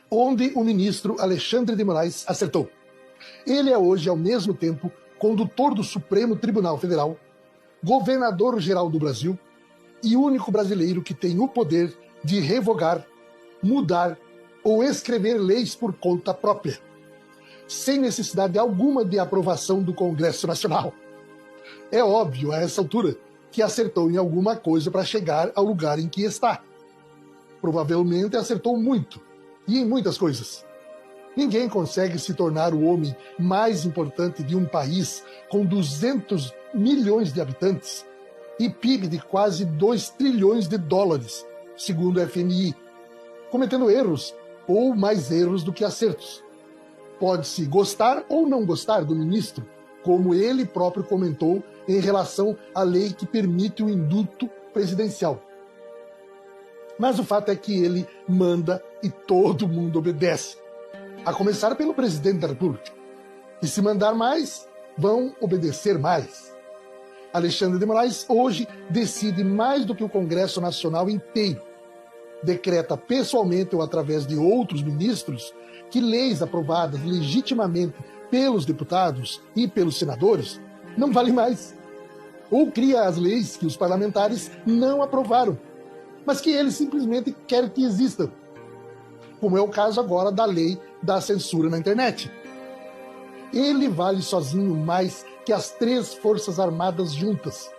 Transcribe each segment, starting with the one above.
onde o ministro Alexandre de Moraes acertou. Ele é hoje, ao mesmo tempo, condutor do Supremo Tribunal Federal, governador-geral do Brasil e único brasileiro que tem o poder de revogar, mudar ou escrever leis por conta própria, sem necessidade alguma de aprovação do Congresso Nacional. É óbvio, a essa altura, que acertou em alguma coisa para chegar ao lugar em que está. Provavelmente acertou muito, e em muitas coisas. Ninguém consegue se tornar o homem mais importante de um país com 200 milhões de habitantes e PIB de quase 2 trilhões de dólares, segundo o FMI, cometendo erros, ou mais erros do que acertos. Pode-se gostar ou não gostar do ministro, como ele próprio comentou em relação à lei que permite o indulto presidencial. Mas o fato é que ele manda e todo mundo obedece. A começar pelo presidente da República. E se mandar mais, vão obedecer mais. Alexandre de Moraes hoje decide mais do que o Congresso Nacional inteiro. Decreta pessoalmente ou através de outros ministros que leis aprovadas legitimamente pelos deputados e pelos senadores não valem mais. Ou cria as leis que os parlamentares não aprovaram, mas que ele simplesmente quer que existam. Como é o caso agora da lei da censura na internet. Ele vale sozinho mais que as 3 Forças Armadas juntas.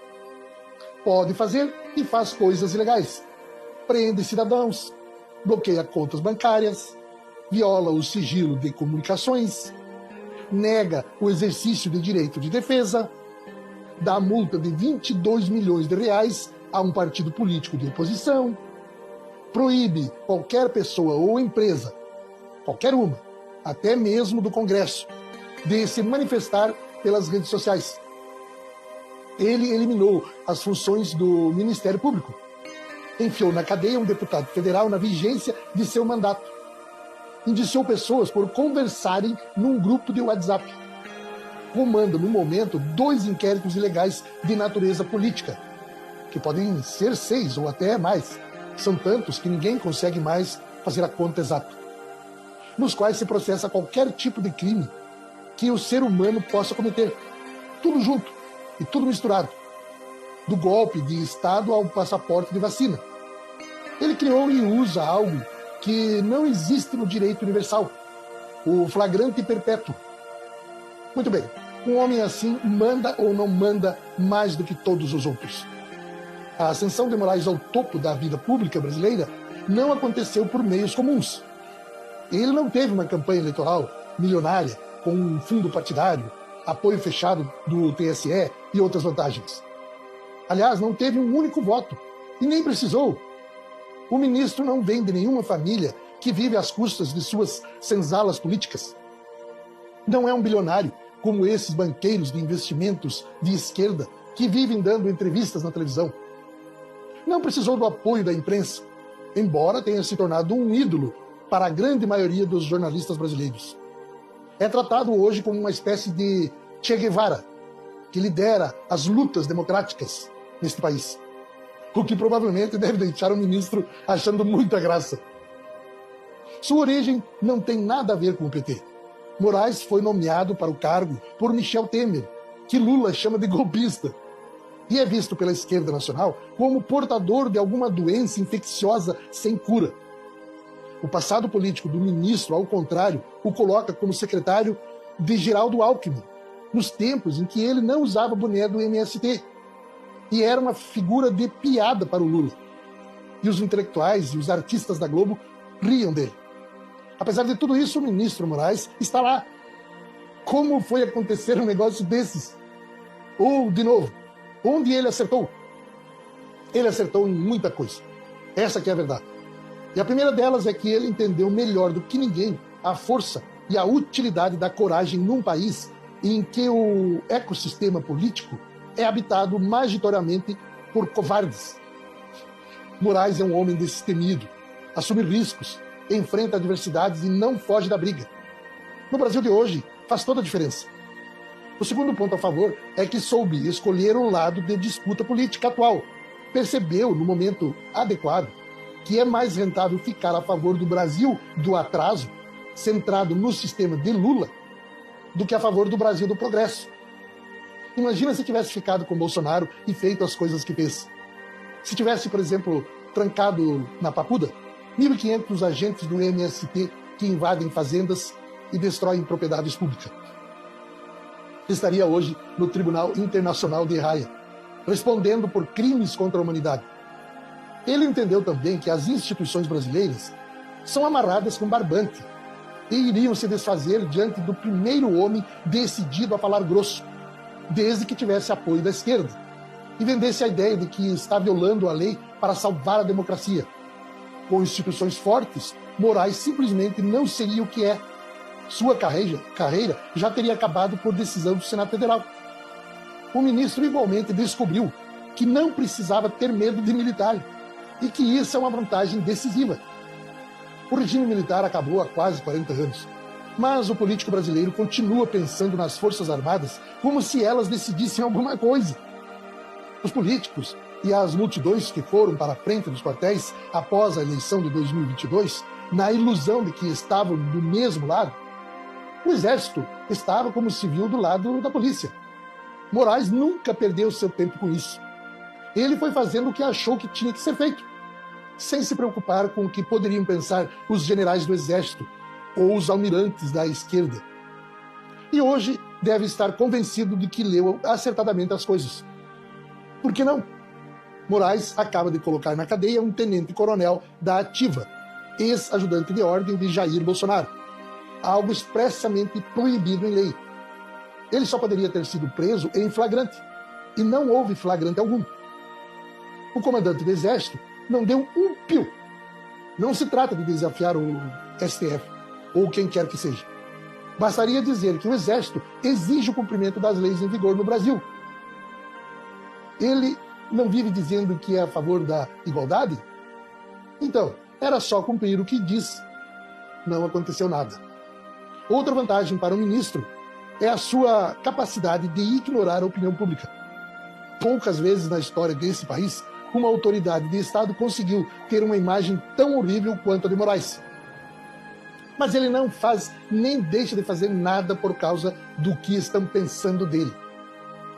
Pode fazer e faz coisas ilegais. Prende cidadãos, bloqueia contas bancárias, viola o sigilo de comunicações, nega o exercício de direito de defesa, dá multa de 22 milhões de reais a um partido político de oposição, proíbe qualquer pessoa ou empresa, qualquer uma, até mesmo do Congresso, de se manifestar pelas redes sociais. Ele eliminou as funções do Ministério Público. Enfiou na cadeia um deputado federal na vigência de seu mandato. Indiciou pessoas por conversarem num grupo de WhatsApp. Comanda, no momento, 2 inquéritos ilegais de natureza política, que podem ser 6 ou até mais. São tantos que ninguém consegue mais fazer a conta exata. Nos quais se processa qualquer tipo de crime que o ser humano possa cometer. Tudo junto e tudo misturado. Do golpe de Estado ao passaporte de vacina. Ele criou e usa algo que não existe no direito universal. O flagrante perpétuo. Muito bem, um homem assim manda ou não manda mais do que todos os outros. A ascensão de Moraes ao topo da vida pública brasileira não aconteceu por meios comuns. Ele não teve uma campanha eleitoral milionária, com um fundo partidário, apoio fechado do TSE e outras vantagens. Aliás, não teve um único voto, e nem precisou. O ministro não vem de nenhuma família que vive às custas de suas senzalas políticas. Não é um bilionário, como esses banqueiros de investimentos de esquerda que vivem dando entrevistas na televisão. Não precisou do apoio da imprensa, embora tenha se tornado um ídolo para a grande maioria dos jornalistas brasileiros. É tratado hoje como uma espécie de Che Guevara, que lidera as lutas democráticas neste país. O que provavelmente deve deixar o ministro achando muita graça. Sua origem não tem nada a ver com o PT. Moraes foi nomeado para o cargo por Michel Temer, que Lula chama de golpista, e é visto pela esquerda nacional como portador de alguma doença infecciosa sem cura. O passado político do ministro, ao contrário, o coloca como secretário de Geraldo Alckmin, nos tempos em que ele não usava boné do MST, e era uma figura de piada para o Lula. E os intelectuais e os artistas da Globo riam dele. Apesar de tudo isso, o ministro Moraes está lá. Como foi acontecer um negócio desses? Ou, de novo, onde ele acertou? Ele acertou em muita coisa. Essa que é a verdade. E a primeira delas é que ele entendeu melhor do que ninguém a força e a utilidade da coragem num país em que o ecossistema político é habitado majoritariamente por covardes. Moraes é um homem destemido, assume riscos, enfrenta adversidades e não foge da briga. No Brasil de hoje, faz toda a diferença. O segundo ponto a favor é que soube escolher o lado de disputa política atual. Percebeu, no momento adequado, que é mais rentável ficar a favor do Brasil do atraso, centrado no sistema de Lula, do que a favor do Brasil do progresso. Imagina se tivesse ficado com Bolsonaro e feito as coisas que fez. Se tivesse, por exemplo, trancado na Papuda 1.500 agentes do MST que invadem fazendas e destroem propriedades públicas. Estaria hoje no Tribunal Internacional de Haia, respondendo por crimes contra a humanidade. Ele entendeu também que as instituições brasileiras são amarradas com barbante e iriam se desfazer diante do primeiro homem decidido a falar grosso, desde que tivesse apoio da esquerda, e vendesse a ideia de que está violando a lei para salvar a democracia. Com instituições fortes, Moraes simplesmente não seria o que é. Sua carreira já teria acabado por decisão do Senado Federal. O ministro igualmente descobriu que não precisava ter medo de militar e que isso é uma vantagem decisiva. O regime militar acabou há quase 40 anos, mas o político brasileiro continua pensando nas Forças Armadas como se elas decidissem alguma coisa. Os políticos e as multidões que foram para a frente dos quartéis após a eleição de 2022, na ilusão de que estavam do mesmo lado, o Exército estava como civil do lado da polícia. Moraes nunca perdeu seu tempo com isso. Ele foi fazendo o que achou que tinha que ser feito, sem se preocupar com o que poderiam pensar os generais do Exército ou os almirantes da esquerda. E hoje deve estar convencido de que leu acertadamente as coisas. Por que não? Moraes acaba de colocar na cadeia um tenente-coronel da Ativa, ex-ajudante de ordem de Jair Bolsonaro, algo expressamente proibido em lei. Ele só poderia ter sido preso em flagrante, e não houve flagrante algum. O comandante do Exército não deu um pio. Não se trata de desafiar o STF, ou quem quer que seja. Bastaria dizer que o Exército exige o cumprimento das leis em vigor no Brasil. Ele não vive dizendo que é a favor da igualdade? Então, era só cumprir o que diz. Não aconteceu nada. Outra vantagem para o ministro é a sua capacidade de ignorar a opinião pública. Poucas vezes na história desse país, uma autoridade de Estado conseguiu ter uma imagem tão horrível quanto a de Moraes. Mas ele não faz nem deixa de fazer nada por causa do que estão pensando dele.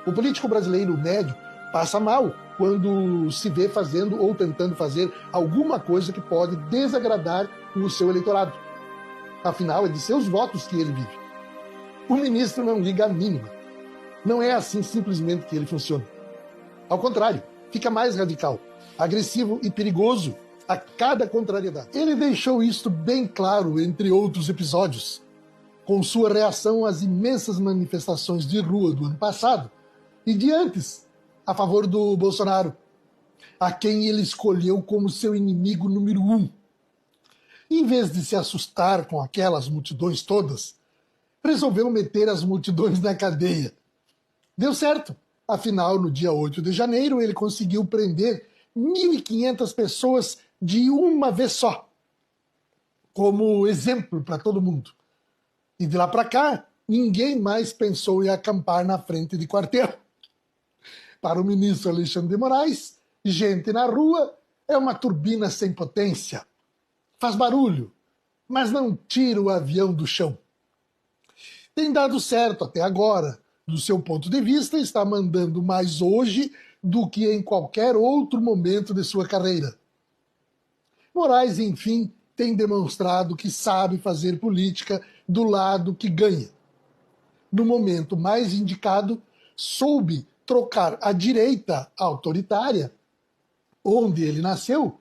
O político brasileiro médio passa mal quando se vê fazendo ou tentando fazer alguma coisa que pode desagradar o seu eleitorado. Afinal, é de seus votos que ele vive. O ministro não liga a mínima. Não é assim simplesmente que ele funciona. Ao contrário, fica mais radical, agressivo e perigoso a cada contrariedade. Ele deixou isto bem claro entre outros episódios, com sua reação às imensas manifestações de rua do ano passado e de antes, a favor do Bolsonaro, a quem ele escolheu como seu inimigo número 1. Em vez de se assustar com aquelas multidões todas, resolveu meter as multidões na cadeia. Deu certo. Afinal, no dia 8 de janeiro, ele conseguiu prender 1.500 pessoas de uma vez só, como exemplo para todo mundo. E de lá para cá, ninguém mais pensou em acampar na frente de quartel. Para o ministro Alexandre de Moraes, gente na rua é uma turbina sem potência. Faz barulho, mas não tira o avião do chão. Tem dado certo até agora. Do seu ponto de vista, está mandando mais hoje do que em qualquer outro momento de sua carreira. Moraes, enfim, tem demonstrado que sabe fazer política do lado que ganha. No momento mais indicado, soube trocar a direita autoritária, onde ele nasceu,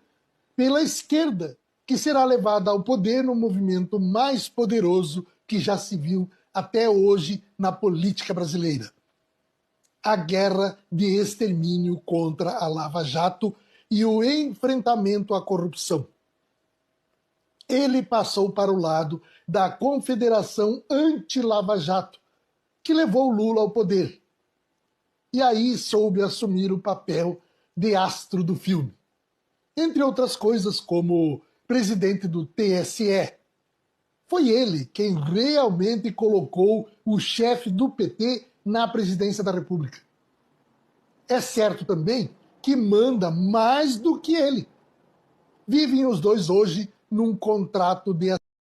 pela esquerda, que será levada ao poder no movimento mais poderoso que já se viu até hoje na política brasileira. A guerra de extermínio contra a Lava Jato e o enfrentamento à corrupção. Ele passou para o lado da Confederação Anti-Lava Jato, que levou Lula ao poder. E aí soube assumir o papel de astro do filme. Entre outras coisas, como presidente do TSE. Foi ele quem realmente colocou o chefe do PT na presidência da República. É certo também que manda mais do que ele. vivem os dois hoje num contrato de